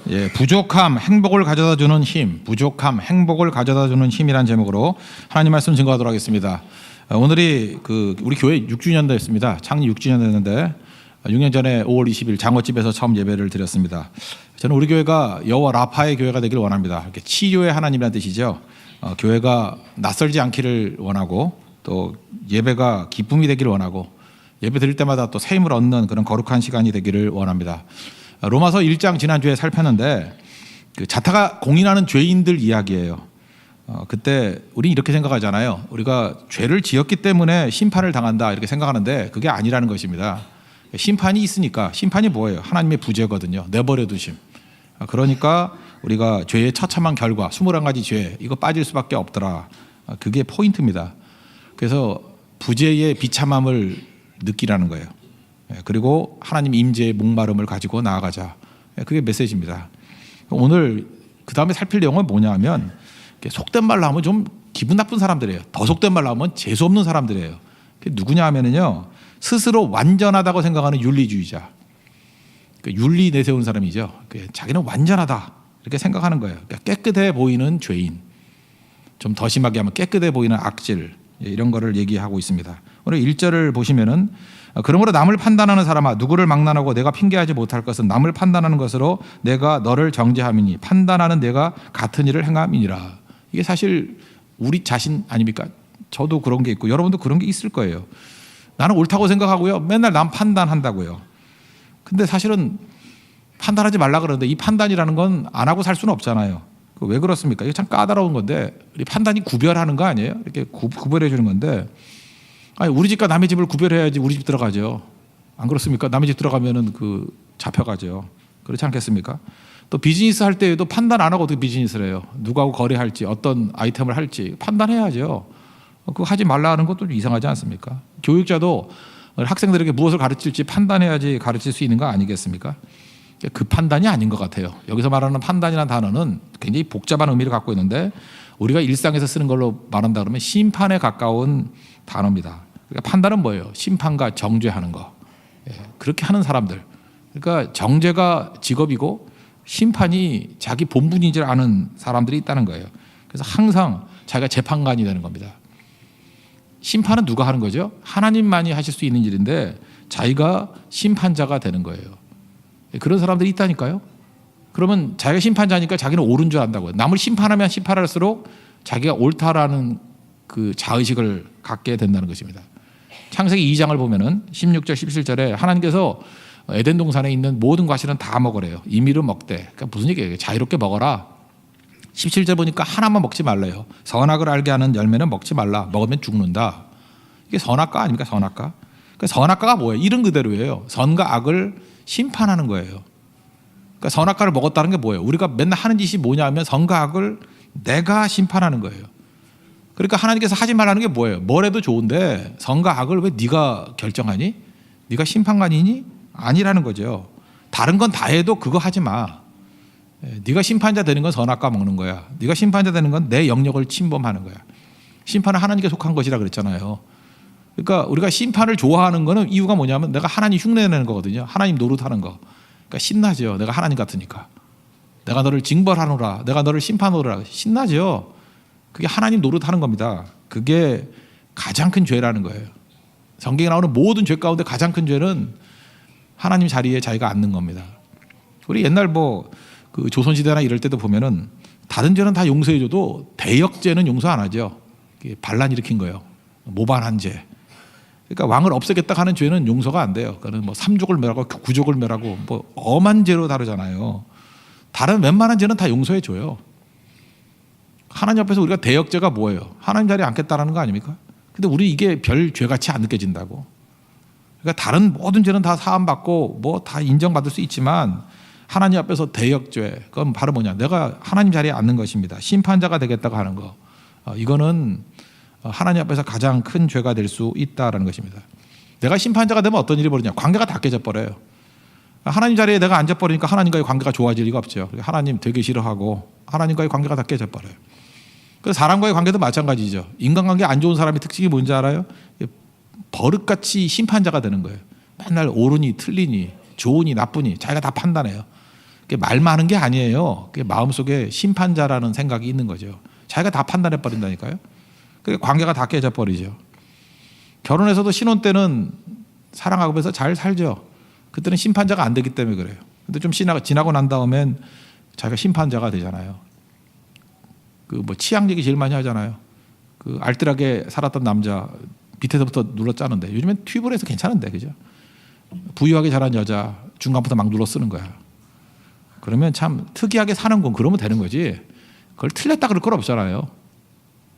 예, 부족함 행복을 가져다 주는 힘, 부족함 행복을 가져다 주는 힘이란 제목으로 하나님 말씀 증거하도록 하겠습니다. 오늘이 우리 교회 6주년 됐습니다. 창립 6주년 됐는데 6년 전에 5월 20일 장어집에서 처음 예배를 드렸습니다. 저는 우리 교회가 여호와 라파의 교회가 되기를 원합니다. 이렇게 치료의 하나님이라는 뜻이죠. 교회가 낯설지 않기를 원하고 또 예배가 기쁨이 되기를 원하고 예배 드릴 때마다 또 새 힘을 얻는 그런 거룩한 시간이 되기를 원합니다. 로마서 1장 지난주에 살폈는데 자타가 공인하는 죄인들 이야기예요. 그때 우리 이렇게 생각하잖아요. 우리가 죄를 지었기 때문에 심판을 당한다 이렇게 생각하는데 그게 아니라는 것입니다. 심판이 있으니까. 심판이 뭐예요? 하나님의 부재거든요. 내버려 두심. 그러니까 우리가 죄의 처참한 결과 21가지 죄 이거 빠질 수밖에 없더라. 그게 포인트입니다. 그래서 부재의 비참함을 느끼라는 거예요. 그리고 하나님 임재의 목마름을 가지고 나아가자. 그게 메시지입니다. 오늘 그 다음에 살필 내용은 뭐냐면 속된 말로 하면 좀 기분 나쁜 사람들이에요. 더 속된 말로 하면 재수 없는 사람들이에요. 누구냐 하면은요 스스로 완전하다고 생각하는 윤리주의자. 윤리 내세우는 사람이죠. 자기는 완전하다 이렇게 생각하는 거예요. 깨끗해 보이는 죄인. 좀 더 심하게 하면 깨끗해 보이는 악질. 이런 거를 얘기하고 있습니다. 오늘 1절을 보시면은 그러므로 남을 판단하는 사람아 누구를 막론하고 내가 핑계하지 못할 것은 남을 판단하는 것으로 내가 너를 정죄함이니 판단하는 내가 같은 일을 행함이니라. 이게 사실 우리 자신 아닙니까? 저도 그런 게 있고 여러분도 그런 게 있을 거예요. 나는 옳다고 생각하고요. 맨날 남 판단한다고요. 근데 사실은 판단하지 말라 그러는데 이 판단이라는 건 안 하고 살 수는 없잖아요. 왜 그렇습니까? 이게 참 까다로운 건데 우리 판단이 구별하는 거 아니에요? 이렇게 구별해 주는 건데 아니, 우리 집과 남의 집을 구별해야지 우리 집 들어가죠. 안 그렇습니까? 남의 집 들어가면은 잡혀가죠. 그렇지 않겠습니까? 또 비즈니스 할 때에도 판단 안 하고 어떻게 비즈니스를 해요? 누구하고 거래할지 어떤 아이템을 할지 판단해야죠. 그거 하지 말라 하는 것도 좀 이상하지 않습니까? 교육자도 학생들에게 무엇을 가르칠지 판단해야지 가르칠 수 있는 거 아니겠습니까? 그 판단이 아닌 것 같아요. 여기서 말하는 판단이라는 단어는 굉장히 복잡한 의미를 갖고 있는데 우리가 일상에서 쓰는 걸로 말한다 그러면 심판에 가까운 단어입니다. 그러니까 판단은 뭐예요? 심판과 정죄하는 거. 그렇게 하는 사람들. 그러니까 정죄가 직업이고 심판이 자기 본분인 줄 아는 사람들이 있다는 거예요. 그래서 항상 자기가 재판관이 되는 겁니다. 심판은 누가 하는 거죠? 하나님만이 하실 수 있는 일인데 자기가 심판자가 되는 거예요. 그런 사람들이 있다니까요. 그러면 자기가 심판자니까 자기는 옳은 줄 안다고요. 남을 심판하면 심판할수록 자기가 옳다라는 그 자의식을 갖게 된다는 것입니다. 창세기 2장을 보면은 16절 17절에 하나님께서 에덴 동산에 있는 모든 과실은 다 먹으래요. 임의로 먹되. 그러니까 무슨 얘기예요? 자유롭게 먹어라. 17절 보니까 하나만 먹지 말래요. 선악을 알게 하는 열매는 먹지 말라. 먹으면 죽는다. 이게 선악과 아닙니까? 선악과. 그러니까 선악과가 뭐예요? 이름 그대로예요. 선과 악을 심판하는 거예요. 그러니까 선악과를 먹었다는 게 뭐예요? 우리가 맨날 하는 짓이 뭐냐 하면 선과 악을 내가 심판하는 거예요. 그러니까 하나님께서 하지 말라는 게 뭐예요? 뭘 해도 좋은데 선과 악을 왜 네가 결정하니? 네가 심판관이니? 아니라는 거죠. 다른 건 다 해도 그거 하지 마. 네가 심판자 되는 건 선악과 먹는 거야. 네가 심판자 되는 건 내 영역을 침범하는 거야. 심판은 하나님께 속한 것이라 그랬잖아요. 그러니까 우리가 심판을 좋아하는 거는 이유가 뭐냐면 내가 하나님 흉내내는 거거든요. 하나님 노릇하는 거. 그러니까 신나죠. 내가 하나님 같으니까. 내가 너를 징벌하노라. 내가 너를 심판하노라. 신나죠. 그게 하나님 노릇하는 겁니다. 그게 가장 큰 죄라는 거예요. 성경에 나오는 모든 죄 가운데 가장 큰 죄는 하나님 자리에 자기가 앉는 겁니다. 우리 옛날 조선시대나 이럴 때도 보면은 다른 죄는 다 용서해줘도 대역죄는 용서 안 하죠. 반란 일으킨 거예요. 모반한 죄. 그러니까 왕을 없애겠다 하는 죄는 용서가 안 돼요. 그거는 삼족을 멸하고 구족을 멸하고 엄한 죄로 다루잖아요. 다른 웬만한 죄는 다 용서해 줘요. 하나님 앞에서 우리가 대역죄가 뭐예요? 하나님 자리에 앉겠다라는 거 아닙니까? 근데 우리 이게 별 죄같이 안 느껴진다고. 그러니까 다른 모든 죄는 다 사함받고 다 인정받을 수 있지만 하나님 앞에서 대역죄 그건 바로 뭐냐? 내가 하나님 자리에 앉는 것입니다. 심판자가 되겠다고 하는 거. 이거는 하나님 앞에서 가장 큰 죄가 될 수 있다라는 것입니다. 내가 심판자가 되면 어떤 일이 벌어지냐? 관계가 다 깨져버려요. 하나님 자리에 내가 앉아버리니까 하나님과의 관계가 좋아질 리가 없죠. 하나님 되게 싫어하고 하나님과의 관계가 다 깨져버려요. 그래서 사람과의 관계도 마찬가지죠. 인간관계 안 좋은 사람의 특징이 뭔지 알아요? 버릇같이 심판자가 되는 거예요. 맨날 옳으니 틀리니 좋으니 나쁘니 자기가 다 판단해요. 그게 말만 하는 게 아니에요. 그게 마음속에 심판자라는 생각이 있는 거죠. 자기가 다 판단해 버린다니까요. 그게 관계가 다 깨져 버리죠. 결혼해서도 신혼 때는 사랑하면서 잘 살죠. 그때는 심판자가 안 되기 때문에 그래요. 근데 좀 지나고 난 다음엔 자기가 심판자가 되잖아요. 그 뭐 치약 얘기 제일 많이 하잖아요. 그 알뜰하게 살았던 남자 밑에서부터 눌러 짜는데 요즘엔 튜브를 해서 괜찮은데, 그죠? 부유하게 자란 여자 중간부터 막 눌러 쓰는 거야. 그러면 참 특이하게 사는 건 그러면 되는 거지. 그걸 틀렸다 그럴 건 없잖아요.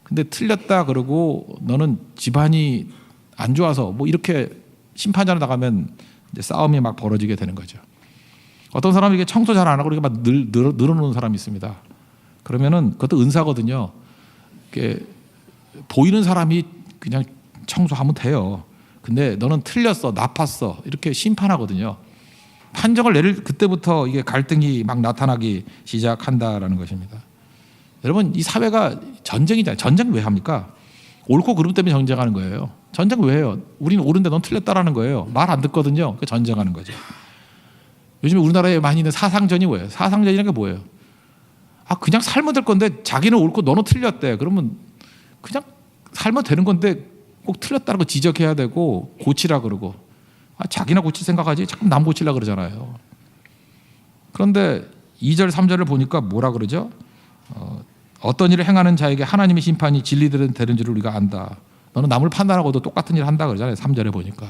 근데 틀렸다 그러고 너는 집안이 안 좋아서 뭐 이렇게 심판자로 나가면 이제 싸움이 막 벌어지게 되는 거죠. 어떤 사람이 이게 청소 잘 안 하고 이렇게 막 늘어놓는 사람이 있습니다. 그러면은 그것도 은사거든요. 이게 보이는 사람이 그냥 청소하면 돼요. 근데 너는 틀렸어, 나빴어 이렇게 심판하거든요. 판정을 내릴 그때부터 이게 갈등이 막 나타나기 시작한다라는 것입니다. 여러분, 이 사회가 전쟁이잖아요. 전쟁 왜 합니까? 옳고 그름 때문에 전쟁하는 거예요. 전쟁 왜 해요? 우리는 옳은데 넌 틀렸다라는 거예요. 말 안 듣거든요. 그 전쟁하는 거죠. 요즘에 우리나라에 많이 있는 사상전이 뭐예요? 사상전이라는 게 뭐예요? 그냥 살면 될 건데 자기는 옳고 너는 틀렸대. 그러면 그냥 살면 되는 건데 꼭 틀렸다는 거 지적해야 되고 고치라 그러고, 자기나 고칠 생각하지 자꾸 남 고치려 그러잖아요. 그런데 2절 3절을 보니까 뭐라 그러죠? 어떤 일을 행하는 자에게 하나님의 심판이 진리되는 줄을 우리가 안다. 너는 남을 판단하고도 똑같은 일을 한다 그러잖아요. 3절에 보니까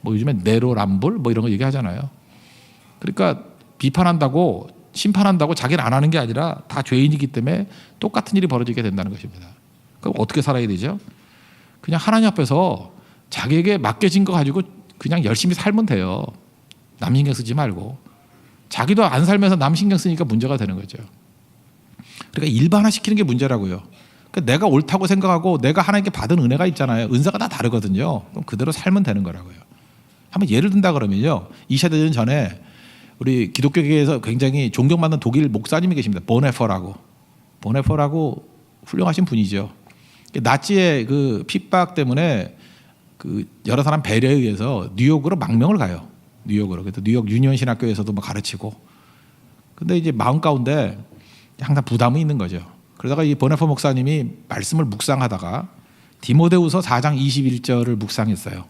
뭐 요즘에 내로남불 뭐 이런 거 얘기하잖아요. 그러니까 비판한다고 심판한다고 자기는 안 하는 게 아니라 다 죄인이기 때문에 똑같은 일이 벌어지게 된다는 것입니다. 그럼 어떻게 살아야 되죠? 그냥 하나님 앞에서 자기에게 맡겨진 거 가지고 그냥 열심히 살면 돼요. 남 신경 쓰지 말고. 자기도 안 살면서 남 신경 쓰니까 문제가 되는 거죠. 그러니까 일반화시키는 게 문제라고요. 그러니까 내가 옳다고 생각하고 내가 하나님께 받은 은혜가 있잖아요. 은사가 다 다르거든요. 그럼 그대로 살면 되는 거라고요. 한번 예를 든다 그러면요. 2차 대전 전에 우리 기독교계에서 굉장히 존경받는 독일 목사님이 계십니다. 보네퍼라고 훌륭하신 분이죠. 나치의 그 핍박 때문에 그 여러 사람 배려에 의해서 뉴욕으로 망명을 가요. 뉴욕으로. 그래서 뉴욕 유니언 신학교에서도 뭐 가르치고. 근데 이제 마음 가운데 항상 부담이 있는 거죠. 그러다가 이 보네퍼 목사님이 말씀을 묵상하다가 디모데후서 4장 21절을 묵상했어요.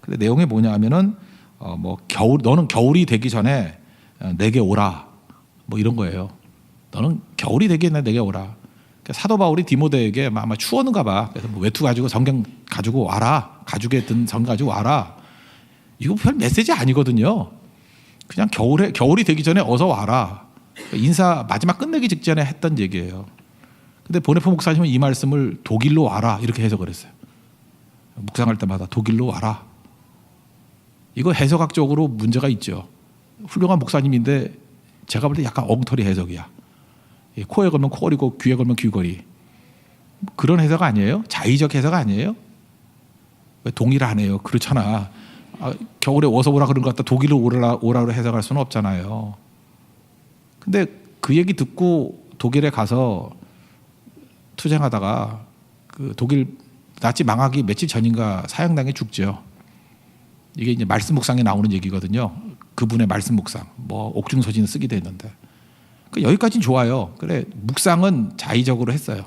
근데 내용이 뭐냐면은 뭐 너는 겨울이 되기 전에 내게 오라 뭐 이런 거예요. 너는 겨울이 되기 전에 내게 오라. 그러니까 사도 바울이 디모데에게 아마 추웠는가 봐. 그래서 뭐 외투 가지고 성경 가지고 와라. 가죽에 든 성경 가지고 와라. 이거 별 메시지 아니거든요. 그냥 겨울이 되기 전에 어서 와라. 인사 마지막 끝내기 직전에 했던 얘기예요. 근데 보네퍼 목사님은 이 말씀을 독일로 와라 이렇게 해석을 했어요. 묵상할 때마다 독일로 와라. 이거 해석학적으로 문제가 있죠. 훌륭한 목사님인데 제가 볼 때 약간 엉터리 해석이야. 코에 걸면 코걸이고 귀에 걸면 귀걸이. 그런 해석 아니에요? 자의적 해석 아니에요? 왜 동의를 안 해요? 그렇잖아. 겨울에 어서 오라 그런 것 같다 독일로 오라로 해석할 수는 없잖아요. 근데 그 얘기 듣고 독일에 가서 투쟁하다가 그 독일 나치 망하기 며칠 전인가 사형당해 죽죠. 이게 이제 말씀 묵상에 나오는 얘기거든요. 그분의 말씀 묵상, 뭐 옥중서신을 쓰기도 했는데 여기까지는 좋아요. 그래 묵상은 자의적으로 했어요.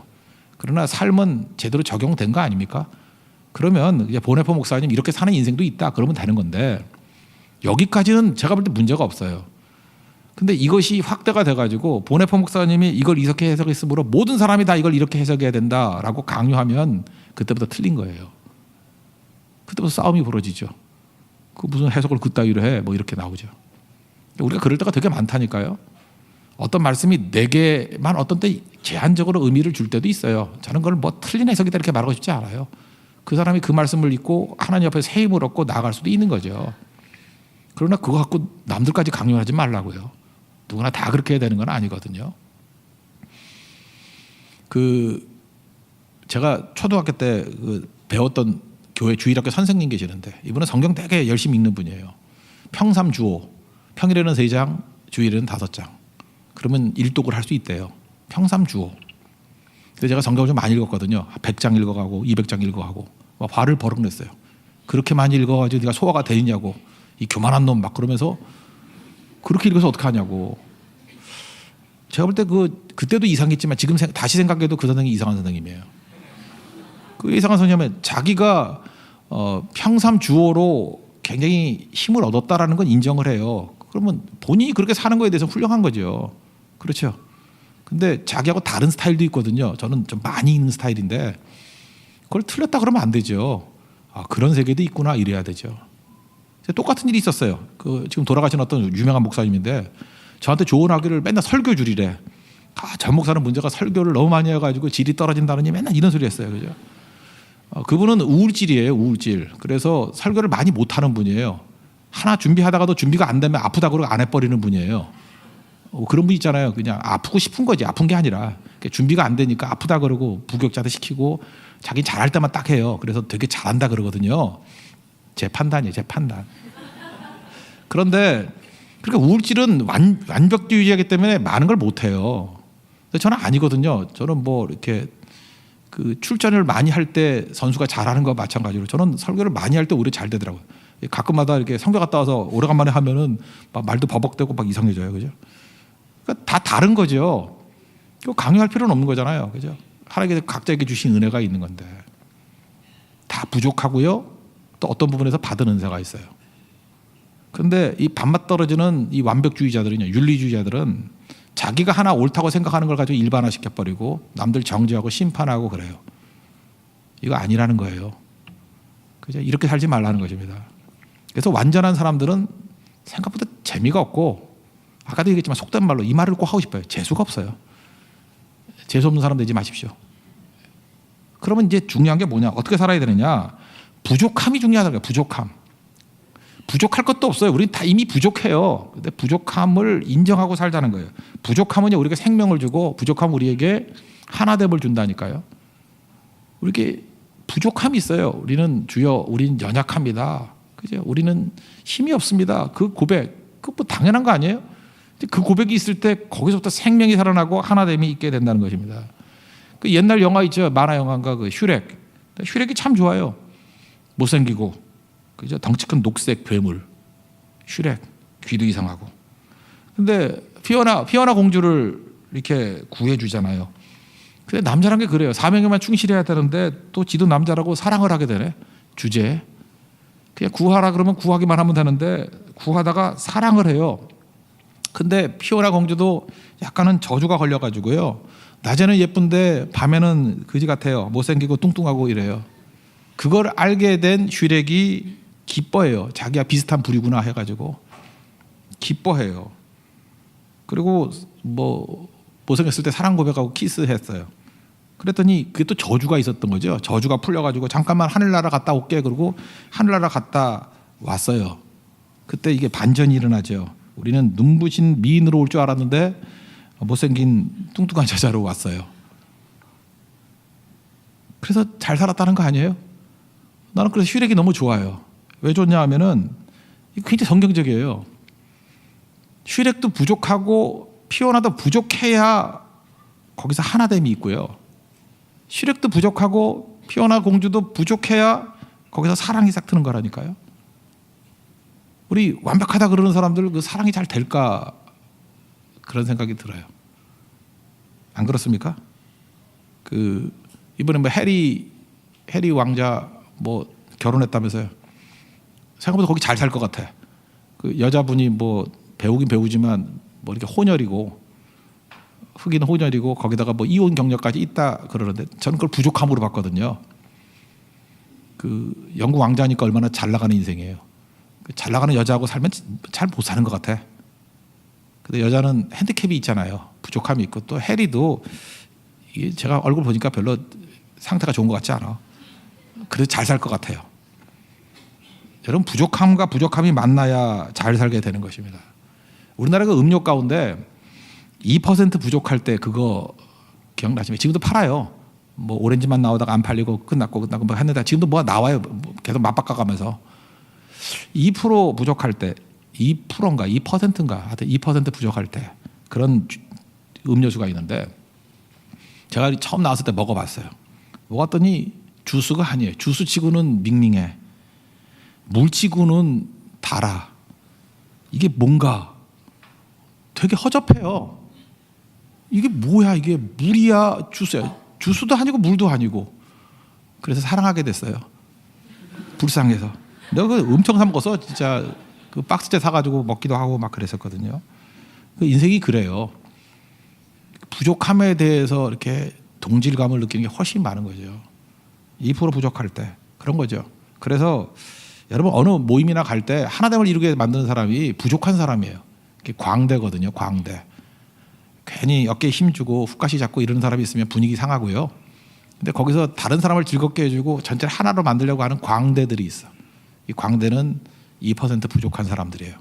그러나 삶은 제대로 적용된 거 아닙니까? 그러면 이제 보네퍼 목사님 이렇게 사는 인생도 있다. 그러면 되는 건데 여기까지는 제가 볼 때 문제가 없어요. 근데 이것이 확대가 돼가지고 보네퍼 목사님이 이걸 이렇게 해석했으므로 모든 사람이 다 이걸 이렇게 해석해야 된다라고 강요하면 그때부터 틀린 거예요. 그때부터 싸움이 벌어지죠. 그 무슨 해석을 그따위로 해? 뭐 이렇게 나오죠. 우리가 그럴 때가 되게 많다니까요. 어떤 말씀이 내게만 어떤 때 제한적으로 의미를 줄 때도 있어요. 저는 그걸 뭐 틀린 해석이다 이렇게 말하고 싶지 않아요. 그 사람이 그 말씀을 읽고 하나님 앞에 새 힘을 얻고 나아갈 수도 있는 거죠. 그러나 그거 갖고 남들까지 강요하지 말라고요. 누구나 다 그렇게 해야 되는 건 아니거든요. 제가 초등학교 때 배웠던 교회 주일학교 선생님 계시는데 이분은 성경 되게 열심히 읽는 분이에요. 평삼주오, 평일에는 3장, 주일에는 5장. 그러면 일독을 할 수 있대요. 평삼주오. 근데 제가 성경을 좀 많이 읽었거든요. 100장 읽어가고 200장 읽어가고 막 화를 버럭 냈어요. 그렇게 많이 읽어가지고 네가 소화가 되느냐고 이 교만한 놈 막 그러면서 그렇게 읽어서 어떡하냐고. 제가 볼 때 그때도 이상했지만 지금 다시 생각해도 그 선생님이 이상한 선생님이에요. 그 이상한 선생님은 자기가 평삼 주어로 굉장히 힘을 얻었다라는 건 인정을 해요. 그러면 본인이 그렇게 사는 거에 대해서 훌륭한 거죠. 그렇죠. 근데 자기하고 다른 스타일도 있거든요. 저는 좀 많이 있는 스타일인데 그걸 틀렸다 그러면 안 되죠. 아, 그런 세계도 있구나 이래야 되죠. 똑같은 일이 있었어요. 지금 돌아가신 어떤 유명한 목사님인데 저한테 조언하기를 맨날 설교 줄이래. 전 목사는 문제가 설교를 너무 많이 해가지고 질이 떨어진다느니 맨날 이런 소리 했어요. 그죠? 그분은 우울질이에요. 우울질. 그래서 설교를 많이 못하는 분이에요. 하나 준비하다가도 준비가 안 되면 아프다 그러고 안 해버리는 분이에요. 그런 분 있잖아요. 그냥 아프고 싶은 거지. 아픈 게 아니라 준비가 안 되니까 아프다 그러고 부격자도 시키고 자기 잘할 때만 딱 해요. 그래서 되게 잘한다 그러거든요. 제 판단이에요. 제 판단. 그런데 그러니까 우울질은 완벽주의자이기 때문에 많은 걸 못해요. 근데 저는 아니거든요. 저는 뭐 이렇게 출전을 많이 할 때 선수가 잘하는 거 마찬가지로 저는 설교를 많이 할 때 오히려 잘 되더라고요. 가끔마다 이렇게 성교 갔다 와서 오래간만에 하면은 막 말도 버벅대고 막 이상해져요. 그죠? 그러니까 다 다른 거죠. 강요할 필요는 없는 거잖아요. 그죠? 하나님께서 각자에게 주신 은혜가 있는 건데 다 부족하고요. 또 어떤 부분에서 받은 은사가 있어요. 그런데 이 반맛 떨어지는 이 완벽주의자들은요, 윤리주의자들은 자기가 하나 옳다고 생각하는 걸 가지고 일반화시켜버리고 남들 정죄하고 심판하고 그래요. 이거 아니라는 거예요. 그죠? 이렇게 살지 말라는 것입니다. 그래서 완전한 사람들은 생각보다 재미가 없고 아까도 얘기했지만 속된 말로 이 말을 꼭 하고 싶어요. 재수가 없어요. 재수 없는 사람 되지 마십시오. 그러면 이제 중요한 게 뭐냐? 어떻게 살아야 되느냐? 부족함이 중요하다고요. 부족함. 부족할 것도 없어요. 우리는 다 이미 부족해요. 근데 부족함을 인정하고 살자는 거예요. 부족함은요, 우리가 생명을 주고 부족함은 우리에게 하나됨을 준다니까요. 우리에게 부족함이 있어요. 우리는 주여, 우리는 연약합니다. 그죠? 우리는 힘이 없습니다. 그 고백, 그거 뭐 당연한 거 아니에요? 그 고백이 있을 때 거기서부터 생명이 살아나고 하나됨이 있게 된다는 것입니다. 그 옛날 영화 있죠, 만화 영화인가 그 슈렉. 슈렉이 참 좋아요. 못생기고. 그죠? 덩치 큰 녹색 괴물 슈렉, 귀도 이상하고. 근데 피오나 공주를 이렇게 구해주잖아요. 근데 남자란 게 그래요. 사명에만 충실해야 되는데 또 지도 남자라고 사랑을 하게 되네. 주제에 그냥 구하라 그러면 구하기만 하면 되는데 구하다가 사랑을 해요. 근데 피오나 공주도 약간은 저주가 걸려가지고요, 낮에는 예쁜데 밤에는 그지 같아요. 못생기고 뚱뚱하고 이래요. 그걸 알게 된 슈렉이 기뻐해요. 자기가 비슷한 부류구나 해가지고 기뻐해요. 그리고 뭐 못생겼을 때 사랑 고백하고 키스했어요. 그랬더니 그게 또 저주가 있었던 거죠. 저주가 풀려가지고 잠깐만 하늘나라 갔다 올게. 그러고 하늘나라 갔다 왔어요. 그때 이게 반전이 일어나죠. 우리는 눈부신 미인으로 올 줄 알았는데 못생긴 뚱뚱한 여자로 왔어요. 그래서 잘 살았다는 거 아니에요? 나는 그래서 슈렉이 너무 좋아요. 왜 좋냐 하면은 굉장히 성경적이에요. 슈렉도 부족하고 피오나도 부족해야 거기서 하나됨이 있고요. 슈렉도 부족하고 피오나 공주도 부족해야 거기서 사랑이 싹 트는 거라니까요. 우리 완벽하다 그러는 사람들 그 사랑이 잘 될까 그런 생각이 들어요. 안 그렇습니까? 이번에 뭐 해리 왕자 뭐 결혼했다면서요. 생각보다 거기 잘 살 것 같아. 그 여자분이 뭐 배우긴 배우지만 뭐 이렇게 혼혈이고 흑인 혼혈이고 거기다가 뭐 이혼 경력까지 있다 그러는데 저는 그걸 부족함으로 봤거든요. 그 영국 왕자니까 얼마나 잘 나가는 인생이에요. 잘 나가는 여자하고 살면 잘 못 사는 것 같아. 근데 여자는 핸디캡이 있잖아요. 부족함이 있고 또 해리도 이게 제가 얼굴 보니까 별로 상태가 좋은 것 같지 않아. 그래도 잘 살 것 같아요. 여러분, 부족함과 부족함이 만나야 잘 살게 되는 것입니다. 우리나라가 음료 가운데 2% 부족할 때 그거 기억나시죠? 지금도 팔아요. 뭐 오렌지만 나오다가 안 팔리고 끝났고 뭐 했는데 지금도 뭐가 나와요. 계속 맞바꿔가면서 2% 부족할 때 2%인가 2%인가 하여튼 2% 부족할 때 그런 음료수가 있는데 제가 처음 나왔을 때 먹어봤어요. 먹었더니 주스가 아니에요. 주스치고는 밍밍해. 물치고는 달아. 이게 뭔가 되게 허접해요. 이게 뭐야, 이게 물이야 주스야. 주스도 아니고 물도 아니고. 그래서 사랑하게 됐어요. 불쌍해서. 내가 그 엄청 사 먹어서 진짜 그 박스째 사가지고 먹기도 하고 막 그랬었거든요. 그 인생이 그래요. 부족함에 대해서 이렇게 동질감을 느끼는 게 훨씬 많은 거죠. 2% 부족할 때 그런 거죠. 그래서 여러분 어느 모임이나 갈 때 하나됨을 이루게 만드는 사람이 부족한 사람이에요. 광대거든요. 광대. 괜히 어깨에 힘주고 훅가시 잡고 이러는 사람이 있으면 분위기 상하고요. 근데 거기서 다른 사람을 즐겁게 해주고 전체를 하나로 만들려고 하는 광대들이 있어. 이 광대는 2% 부족한 사람들이에요.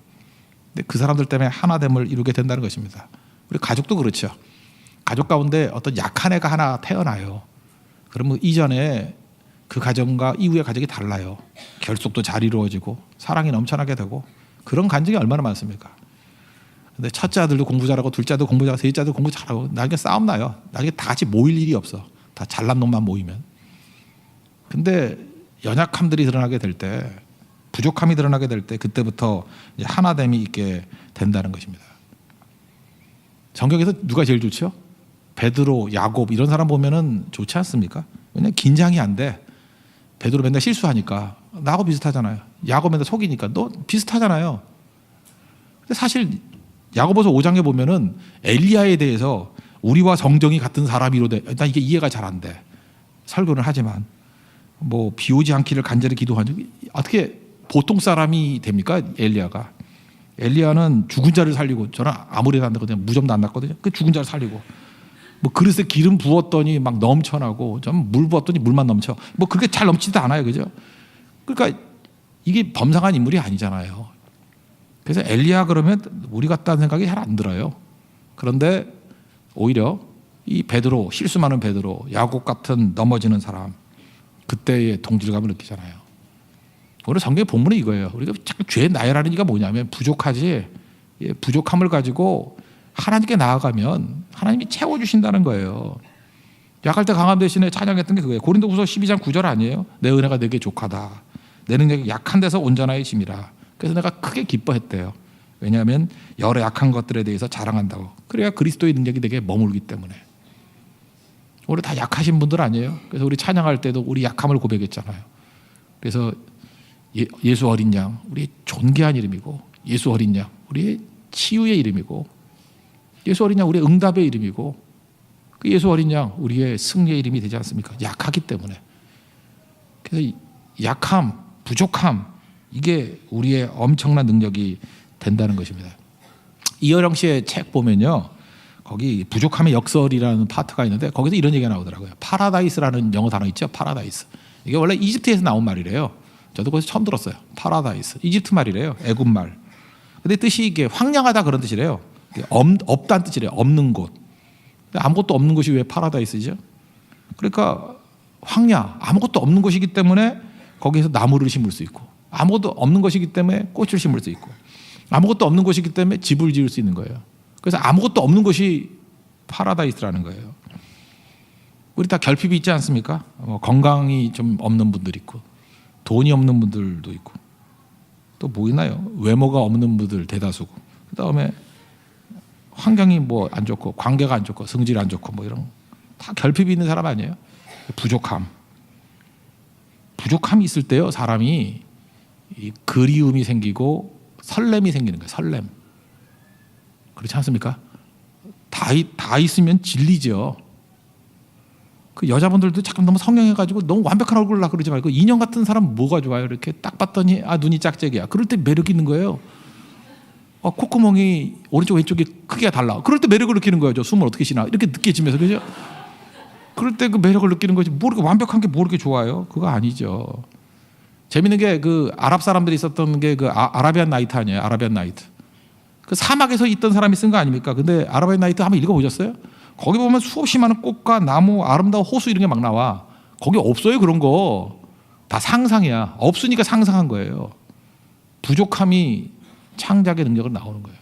근데 그 사람들 때문에 하나됨을 이루게 된다는 것입니다. 우리 가족도 그렇죠. 가족 가운데 어떤 약한 애가 하나 태어나요. 그러면 이전에 그 가정과 이후의 가정이 달라요. 결속도 잘 이루어지고 사랑이 넘쳐나게 되고 그런 간증이 얼마나 많습니까? 근데 첫째 아들도 공부 잘하고 둘째 아들도 공부 잘하고 셋째 아들도 공부 잘하고 나중에 싸움 나요. 나중에 다 같이 모일 일이 없어. 다 잘난 놈만 모이면. 근데 연약함들이 드러나게 될 때, 부족함이 드러나게 될 때 그때부터 이제 하나됨이 있게 된다는 것입니다. 성경에서 누가 제일 좋죠? 베드로, 야곱 이런 사람 보면은 좋지 않습니까? 왜냐면 긴장이 안 돼. 베드로 맨날 실수하니까 나하고 비슷하잖아요. 야곱 맨날 속이니까 너 비슷하잖아요. 근데 사실 야고보서 5장에 보면은 엘리야에 대해서 우리와 성정이 같은 사람이로되 난 이게 이해가 잘 안 돼. 설교는 하지만 뭐 비 오지 않기를 간절히 기도하는 어떻게 보통 사람이 됩니까? 엘리야가. 엘리야는 죽은 자를 살리고 저는 아무래도 안 되거든요. 무좀도 안 났거든요. 그 죽은 자를 살리고 뭐 그릇에 기름 부었더니 막 넘쳐나고 좀 물 부었더니 물만 넘쳐. 뭐 그렇게 잘 넘치지도 않아요. 그죠? 그러니까 이게 범상한 인물이 아니잖아요. 그래서 엘리야 그러면 우리 같다는 생각이 잘 안 들어요. 그런데 오히려 이 베드로, 실수 많은 베드로, 야곱 같은 넘어지는 사람 그때의 동질감을 느끼잖아요. 오늘 성경의 본문은 이거예요. 우리가 자꾸 죄의 나열하는 이가 뭐냐면 부족하지. 부족함을 가지고 하나님께 나아가면 하나님이 채워주신다는 거예요. 약할 때 강함 대신에 찬양했던 게 그거예요. 고린도후서 12장 9절 아니에요? 내 은혜가 내게 족하다. 내 능력이 약한 데서 온전하여짐이라. 그래서 내가 크게 기뻐했대요. 왜냐하면 여러 약한 것들에 대해서 자랑한다고. 그래야 그리스도의 능력이 내게 머물기 때문에. 우리 다 약하신 분들 아니에요? 그래서 우리 찬양할 때도 우리 약함을 고백했잖아요. 그래서 예수 어린 양, 우리의 존귀한 이름이고, 예수 어린 양, 우리의 치유의 이름이고, 예수 어린 양, 우리의 응답의 이름이고, 그 예수 어린 양, 우리의 승리의 이름이 되지 않습니까? 약하기 때문에. 그래서 약함, 부족함, 이게 우리의 엄청난 능력이 된다는 것입니다. 이어령 씨의 책 보면요, 거기 부족함의 역설이라는 파트가 있는데 거기서 이런 얘기가 나오더라고요. 파라다이스라는 영어 단어 있죠? 파라다이스. 이게 원래 이집트에서 나온 말이래요. 저도 거기서 처음 들었어요. 파라다이스. 이집트 말이래요. 애굽 말. 근데 뜻이 이게 황량하다 그런 뜻이래요. 없다는 뜻이래요. 없는 곳. 아무것도 없는 곳이 왜 파라다이스죠? 그러니까 황야, 아무것도 없는 곳이기 때문에 거기에서 나무를 심을 수 있고, 아무것도 없는 것이기 때문에 꽃을 심을 수 있고, 아무것도 없는 곳이기 때문에 집을 지을 수 있는 거예요. 그래서 아무것도 없는 곳이 파라다이스라는 거예요. 우리 다 결핍이 있지 않습니까? 건강이 좀 없는 분들 있고, 돈이 없는 분들도 있고, 또 뭐 있나요? 외모가 없는 분들 대다수고, 그 다음에 환경이 뭐 안 좋고, 관계가 안 좋고, 성질 안 좋고, 뭐 이런 다 결핍이 있는 사람 아니에요? 부족함이 있을 때요, 사람이 이 그리움이 생기고 설렘이 생기는 거예요. 설렘. 그렇지 않습니까? 다 있으면 질리죠. 그 여자분들도 잠깐 너무 성형해가지고 너무 완벽한 얼굴을 하려고 그러지 말고, 인형 같은 사람 뭐가 좋아요? 이렇게 딱 봤더니 눈이 짝짝이야. 그럴 때 매력 있는 거예요. 콧구멍이 오른쪽 왼쪽이 크기가 달라. 그럴 때 매력을 느끼는 거예요. 저 숨을 어떻게 쉬나 이렇게 느껴지면서, 그죠? 그럴 때 그 매력을 느끼는 거지. 뭐 이렇게 완벽한 게 뭐 이렇게 좋아요? 그거 아니죠. 재밌는 게 그 아랍 사람들이 있었던 게 그 아라비안 나이트 아니에요? 아라비안 나이트. 그 사막에서 있던 사람이 쓴 거 아닙니까? 근데 아라비안 나이트 한번 읽어보셨어요? 거기 보면 수없이 많은 꽃과 나무, 아름다운 호수 이런 게 막 나와. 거기 없어요, 그런 거. 다 상상이야. 없으니까 상상한 거예요. 부족함이 창작의 능력으로 나오는 거예요.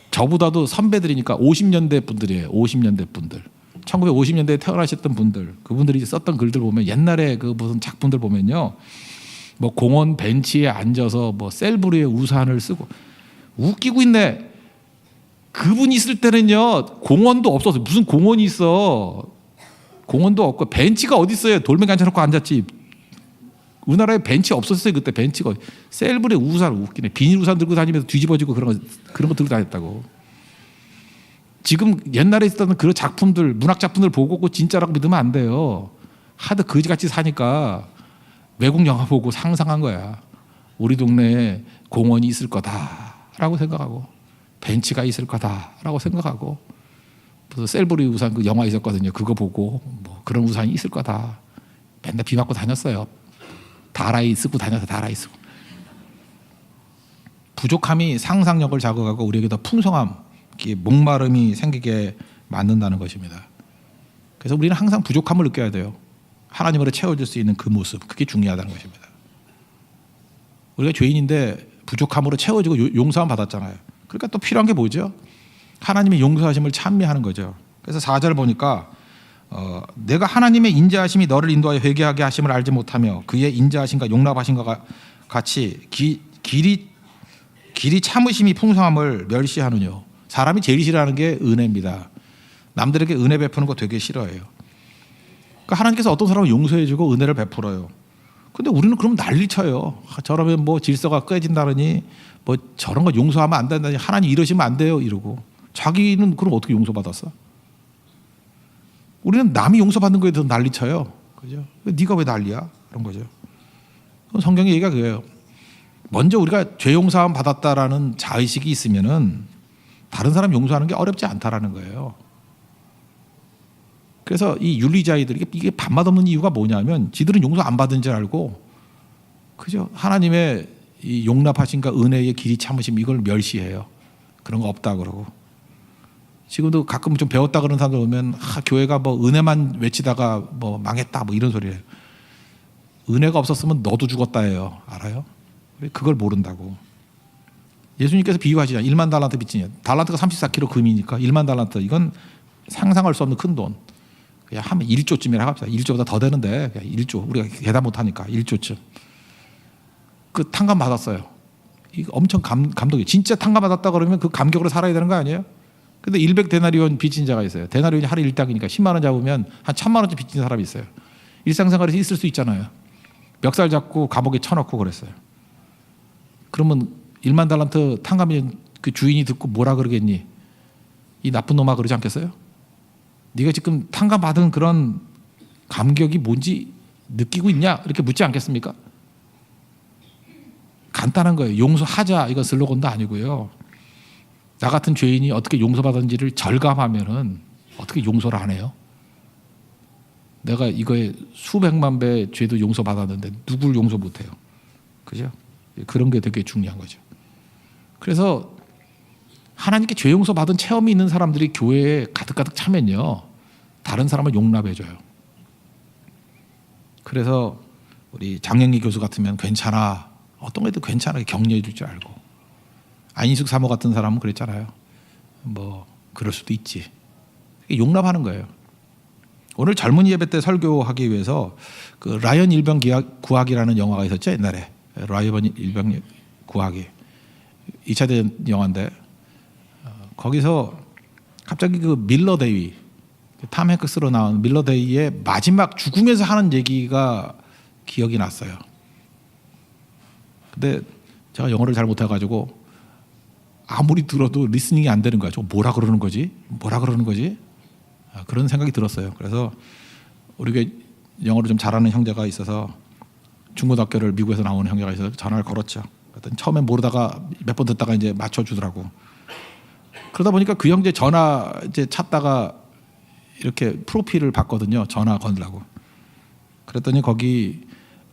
저보다도 선배들이니까 50년대 분들이에요. 50년대 분들. 1950년대에 태어나셨던 분들, 그분들이 썼던 글들 보면 옛날에 그 무슨 작품들 보면요, 뭐 공원 벤치에 앉아서 뭐 셀브리의 우산을 쓰고 웃기고 있네. 그분이 있을 때는요 공원도 없어서 무슨 공원이 있어. 공원도 없고 벤치가 어디 있어요. 돌멩이 앉혀놓고 앉았지. 우리나라에 벤치 없었어요. 그때 벤치가 셀브레 우산 웃기네. 비닐 우산 들고 다니면서 뒤집어지고 그런 거 들고 다녔다고. 지금 옛날에 있었던 그런 작품들 문학 작품들 보고 진짜라고 믿으면 안 돼요. 하도 거지같이 사니까 외국 영화 보고 상상한 거야. 우리 동네에 공원이 있을 거다라고 생각하고 벤치가 있을 거다라고 생각하고 무슨 셀브리 우산 그 영화 있었거든요. 그거 보고 뭐 그런 우산이 있을 거다. 맨날 비 맞고 다녔어요. 다라이 쓰고 다녀서 다라이 쓰고. 부족함이 상상력을 자극하고 우리에게 더 풍성함, 목마름이 생기게 만든다는 것입니다. 그래서 우리는 항상 부족함을 느껴야 돼요. 하나님으로 채워줄 수 있는 그 모습, 그게 중요하다는 것입니다. 우리가 죄인인데 부족함으로 채워지고 용서함 받았잖아요. 그러니까 또 필요한 게 뭐죠? 하나님의 용서하심을 찬미하는 거죠. 그래서 4절 보니까 내가 하나님의 인자하심이 너를 인도하여 회개하게 하심을 알지 못하며 그의 인자하심과 용납하심과 같이 길이 참으심이 풍성함을 멸시하느뇨. 사람이 제일 싫어하는 게 은혜입니다. 남들에게 은혜 베푸는 거 되게 싫어해요. 그러니까 하나님께서 어떤 사람을 용서해주고 은혜를 베풀어요. 근데 우리는 그러면 난리 쳐요. 저러면 뭐 질서가 깨진다느니 뭐 저런 거 용서하면 안 된다니 하나님 이러시면 안 돼요 이러고. 자기는 그럼 어떻게 용서받았어? 우리는 남이 용서받는 거에 대해서 난리 쳐요. 그죠? 네가 왜 난리야? 그런 거죠. 성경의 얘기가 그거예요. 먼저 우리가 죄 용서함 받았다라는 자의식이 있으면은 다른 사람 용서하는 게 어렵지 않다라는 거예요. 그래서 이 윤리자이들 이게 밥맛 없는 이유가 뭐냐면 지들은 용서 안 받은 줄 알고 그죠? 하나님의 이 용납하심과 은혜의 길이 참으심 이걸 멸시해요. 그런 거 없다 그러고. 지금도 가끔 좀 배웠다 그러는 사람들 오면 교회가 뭐 은혜만 외치다가 뭐 망했다 뭐 이런 소리예요. 은혜가 없었으면 너도 죽었다 해요. 알아요? 그걸 모른다고. 예수님께서 비유하시잖아요. 1만 달란트 빚지냐. 달란트가 34kg 금이니까 1만 달란트 이건 상상할 수 없는 큰 돈. 그냥 하면 1조쯤이라 합시다. 1조보다 더 되는데 1조 우리가 계산 못하니까 1조쯤. 그 탕감 받았어요. 이거 엄청 감동이에요. 진짜 탕감 받았다 그러면 그 감격으로 살아야 되는 거 아니에요? 근데 100데나리온 빚진 자가 있어요. 데나리온이 하루 일당이니까 10만 원 잡으면 한 1000만 원쯤 빚진 사람이 있어요. 일상생활에서 있을 수 있잖아요. 멱살 잡고 감옥에 쳐넣고 그랬어요. 그러면 1만 달란트 탕감이 그 주인이 듣고 뭐라 그러겠니? 이 나쁜 놈아 그러지 않겠어요? 네가 지금 탕감 받은 그런 감격이 뭔지 느끼고 있냐? 이렇게 묻지 않겠습니까? 간단한 거예요. 용서하자 이건 슬로건도 아니고요. 나 같은 죄인이 어떻게 용서받았는지를 절감하면은 어떻게 용서를 안 해요? 내가 이거에 수백만 배 죄도 용서받았는데 누굴 용서 못해요? 그죠? 그런 게 되게 중요한 거죠. 그래서 하나님께 죄 용서받은 체험이 있는 사람들이 교회에 가득가득 차면요 다른 사람을 용납해줘요. 그래서 우리 장영기 교수 같으면 괜찮아, 어떤 것도 괜찮아 격려해 줄 줄 알고, 안인숙 사모 같은 사람은 그랬잖아요. 뭐 그럴 수도 있지. 용납하는 거예요. 오늘 젊은이 예배 때 설교하기 위해서 그 라이언 일병 구하기라는 영화가 있었죠 옛날에. 라이언 일병 구하기 2차 대전 영화인데 거기서 갑자기 그 밀러 데이, 탐 행크스로 나온 밀러 데이의 마지막 죽음에서 하는 얘기가 기억이 났어요. 근데 제가 영어를 잘 못해가지고 아무리 들어도 리스닝이 안 되는 거야. 저 뭐라 그러는 거지? 뭐라 그러는 거지? 그런 생각이 들었어요. 그래서 우리가 영어를 좀 잘하는 형제가 있어서 중고등학교를 미국에서 나오는 형제가 있어서 전화를 걸었죠. 그랬더니 처음엔 모르다가 몇 번 듣다가 이제 맞춰주더라고. 그러다 보니까 그 형제 전화 이제 찾다가 이렇게 프로필을 봤거든요. 전화 거느라고. 그랬더니 거기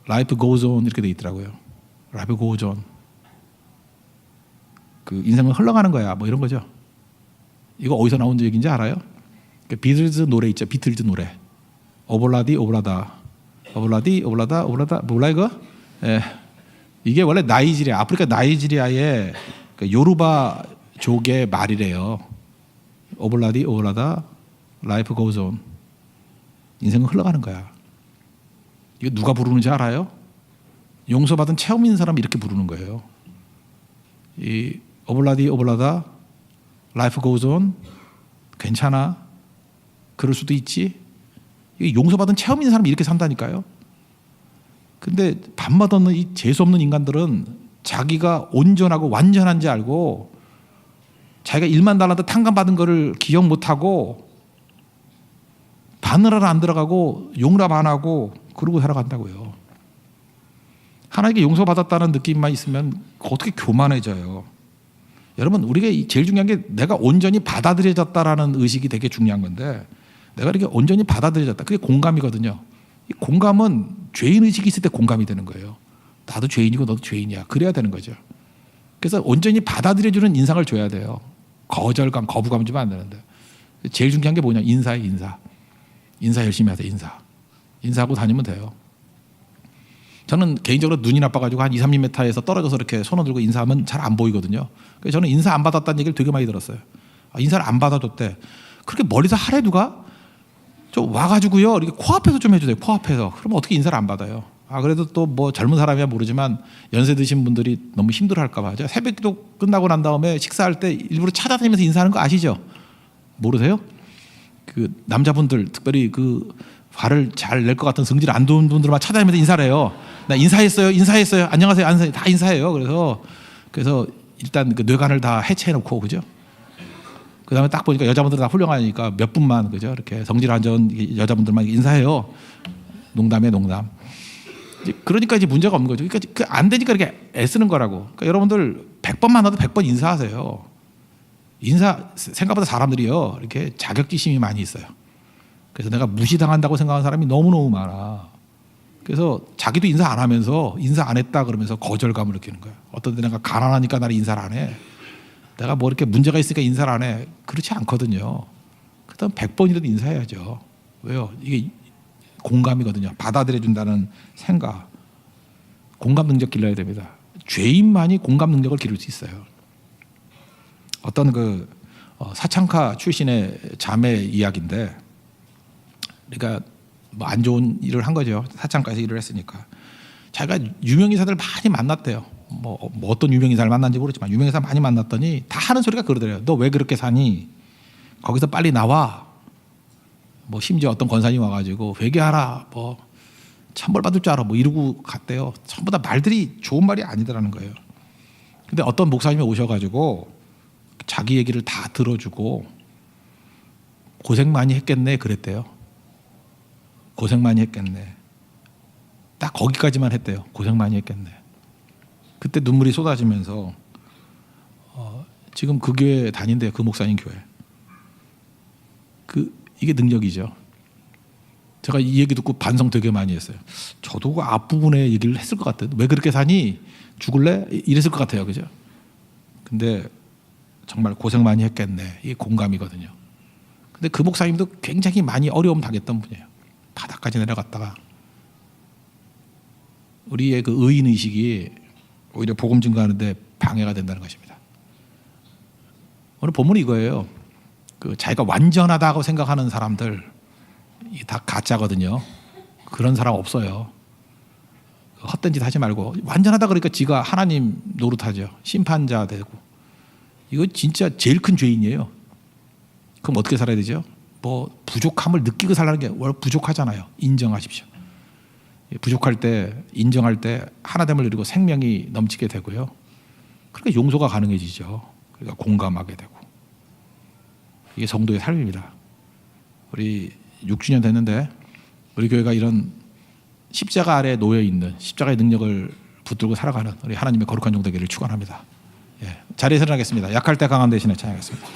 Life goes on 이렇게 돼 있더라고요. Life goes on. 그 인생은 흘러가는 거야. 뭐 이런 거죠. 이거 어디서 나온 얘기인지 알아요? 비틀즈 노래 있죠. 비틀즈 노래. 오블라디 오블라다. 오블라디 오블라다 오블라다 몰라 이거? 예. 이게 원래 나이지리아, 아프리카 나이지리아의 그 요르바족의 말이래요. 오블라디 오블라다 라이프 고즈 온. 인생은 흘러가는 거야. 이거 누가 부르는지 알아요? 용서받은 체험 있는 사람이 이렇게 부르는 거예요. 이 오블라디 오블라다 Life goes on. 괜찮아. 그럴 수도 있지. 이게 용서받은 체험 있는 사람이 이렇게 산다니까요. 근데 밥맛 없는 이 재수 없는 인간들은 자기가 온전하고 완전한지 알고 자기가 1만 달러도 탕감 받은 거를 기억 못하고 바늘하러 안 들어가고 용납 안 하고 그러고 살아간다고요. 하나님께 용서받았다는 느낌만 있으면 어떻게 교만해져요. 여러분, 우리가 제일 중요한 게 내가 온전히 받아들여졌다라는 의식이 되게 중요한 건데, 내가 이렇게 온전히 받아들여졌다, 그게 공감이거든요. 이 공감은 죄인 의식이 있을 때 공감이 되는 거예요. 나도 죄인이고 너도 죄인이야. 그래야 되는 거죠. 그래서 온전히 받아들여주는 인상을 줘야 돼요. 거절감, 거부감 주면 안 되는데. 제일 중요한 게 뭐냐? 인사예요. 인사 열심히 하세요. 인사하고 다니면 돼요. 저는 개인적으로 눈이 나빠가지고 한 2, 3m에서 떨어져서 이렇게 손을 들고 인사하면 잘 안 보이거든요. 그래서 저는 인사 안 받았다는 얘기를 되게 많이 들었어요. 인사를 안 받아줬대. 그렇게 멀리서 하래 누가? 좀 와가지고요, 이렇게 코앞에서 좀 해주세요. 코앞에서. 그러면 어떻게 인사를 안 받아요? 그래도 또 뭐 젊은 사람이야 모르지만 연세 드신 분들이 너무 힘들어할까 봐. 새벽기도 끝나고 난 다음에 식사할 때 일부러 찾아다니면서 인사하는 거 아시죠? 모르세요? 그 남자분들 특별히 그 화를 잘 낼 것 같은 성질 안 좋은 분들만 찾아다니면서 인사를 해요. 나 인사했어요. 안녕하세요. 다 인사해요. 그래서 일단 그 뇌관을 다 해체해놓고, 그죠? 그 다음에 딱 보니까 여자분들 다 훌륭하니까 몇 분만, 그죠? 이렇게 성질 안 좋은 여자분들만 인사해요. 농담에 농담. 그러니까 이제 문제가 없는 거죠. 그러니까 안 되니까 이렇게 애쓰는 거라고. 그러니까 여러분들 100번 만나도 100번 인사하세요. 생각보다 사람들이요, 이렇게 자격지심이 많이 있어요. 그래서 내가 무시당한다고 생각하는 사람이 너무너무 많아. 그래서 자기도 인사 안 하면서 인사 안 했다 그러면서 거절감을 느끼는 거야. 어떤 때 내가 가난하니까 나를 인사를 안 해. 내가 뭐 이렇게 문제가 있으니까 인사를 안 해. 그렇지 않거든요. 그다음 100번이라도 인사해야죠. 왜요? 이게 공감이거든요. 받아들여준다는 생각. 공감 능력 길러야 됩니다. 죄인만이 공감 능력을 기를 수 있어요. 어떤 사창가 출신의 자매 이야기인데, 그러니까 뭐 안 좋은 일을 한 거죠. 사창가에서 일을 했으니까. 자기가 유명인사들 많이 만났대요. 뭐 어떤 유명인사를 만났는지 모르지만 유명인사 많이 만났더니 다 하는 소리가 그러더래요. 너 왜 그렇게 사니? 거기서 빨리 나와. 뭐 심지어 어떤 권사님이 와가지고 회개하라. 뭐 천벌 받을 줄 알아. 뭐 이러고 갔대요. 전부 다 말들이 좋은 말이 아니더라는 거예요. 근데 어떤 목사님이 오셔가지고 자기 얘기를 다 들어주고 고생 많이 했겠네 그랬대요. 고생 많이 했겠네. 딱 거기까지만 했대요. 고생 많이 했겠네. 그때 눈물이 쏟아지면서 지금 그 교회 다닌대요. 그 목사님 교회. 이게 능력이죠. 제가 이 얘기 듣고 반성 되게 많이 했어요. 저도 그 앞부분에 얘기를 했을 것 같아요. 왜 그렇게 사니? 죽을래? 이랬을 것 같아요. 그죠? 근데 정말 고생 많이 했겠네. 이게 공감이거든요. 근데 그 목사님도 굉장히 많이 어려움 당했던 분이에요. 바닥까지 내려갔다가 우리의 그 의인 의식이 오히려 복음 증거하는데 방해가 된다는 것입니다. 오늘 본문이 이거예요. 자기가 완전하다고 생각하는 사람들 다 가짜거든요. 그런 사람 없어요. 헛된 짓 하지 말고, 완전하다 그러니까 지가 하나님 노릇하죠. 심판자 되고. 이거 진짜 제일 큰 죄인이에요. 그럼 어떻게 살아야 되죠? 뭐 부족함을 느끼고 살라는 게 원래 부족하잖아요. 인정하십시오. 부족할 때, 인정할 때 하나됨을 누리고 생명이 넘치게 되고요. 그러니까 용서가 가능해지죠. 그러니까 공감하게 되고. 이게 성도의 삶입니다. 우리 6주년 됐는데 우리 교회가 이런 십자가 아래에 놓여 있는 십자가의 능력을 붙들고 살아가는 우리 하나님의 거룩한 종 되기를 축원합니다. 자리에서 일어나겠습니다. 약할 때 강한 대신에 찬양하겠습니다.